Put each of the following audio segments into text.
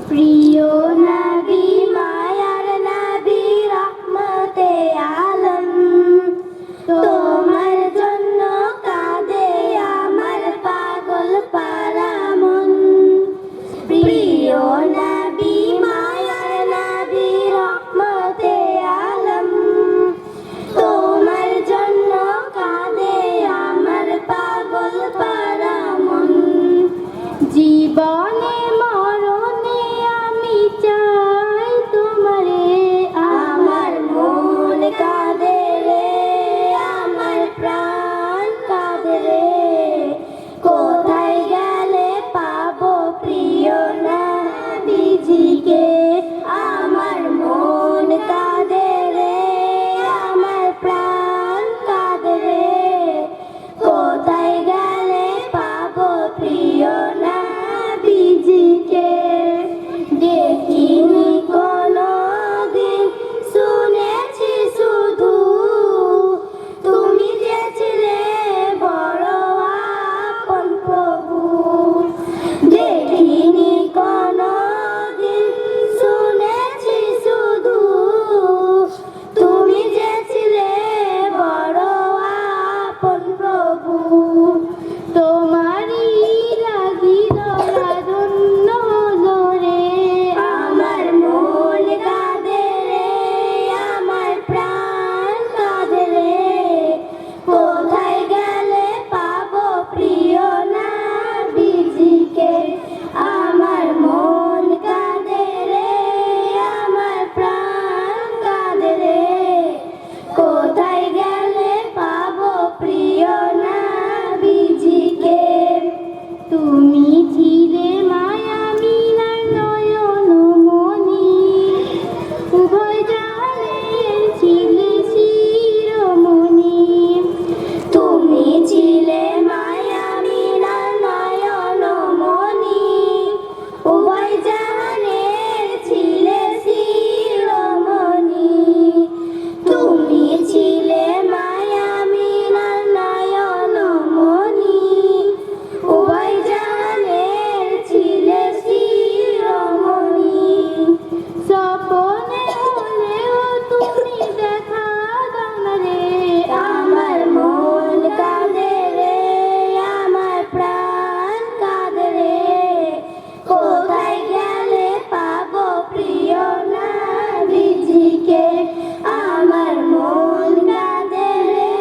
প্রিয় নবী মায়ার নবী রহমতে আলম, তোমার জন্য কাঁদে আমার পাগল পারা মন। প্রিয় নবী মায়ার নবী রহমতে আলম, তোমার জন্য কাঁদে আমার পাগল পারা মন। জীবনে মরণে আমি চাই তোমারে, আমার মন কাঁদে রে, আমার প্রাণ কাঁদে রে। কোথায় গেলে পাবো প্রিয় নবীজিকে, আমার মন কাঁদে রে, আমার প্রাণ কাঁদে রে। কোথায় গেলে পাবো প্রিয় নবীজিকে, দেখিনি কোনোদিন, শুনেছি শুধু তুমি যে ছিলে বড় আপন প্রভু। দেখিনি কোনোদিন, শুনেছি শুধু তুমি যে ছিলে বড় আপন প্রভু। তোমারই লাগিল ধন্য হলো রে, আমার মন কাঁদে রে, আমার প্রাণ কাঁদে রে। কোথায় গেলে পাবো প্রিয় নবীজিকে, আমার মন কাঁদে রে, আমার প্রাণ কাঁদে রে। কোথায় গেলে পাবো প্রিয় নবীজিকে। তুমি ছিলে মায়া মিলার নয়ন মনি, উভয় জাহানের ছিলে শিরোমণি। তুমি ছিলে মায়া মিলার নয়ন মনি, উভয় জাহানের ছিলে শিরোমণি। তুমি ছিলে মায়া মিলার নয়ন মনি, উভয় জাহানের ছিলে শিরোমণি। স্বপনে হলেও তুমি দেখা দাও না রে, আমার মন কাঁদে রে, আমার প্রাণ কাঁদে রে। কোথায় গেলে পাবো প্রিয় নবীজিকে, আমার মন কাঁদে রে,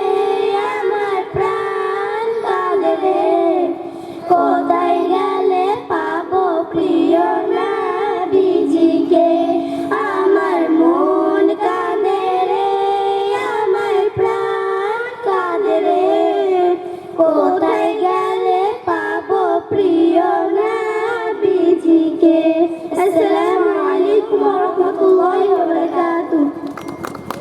আমার প্রাণ কাঁদে রে। কোথায় গেলে পাবো প্রিয় নবীজিকে, আমার মন কাঁদে রে, আমার প্রাণ কাঁদে রে। কোথায় গেলে পাবো প্রিয় নবীজিকে। আসসালামু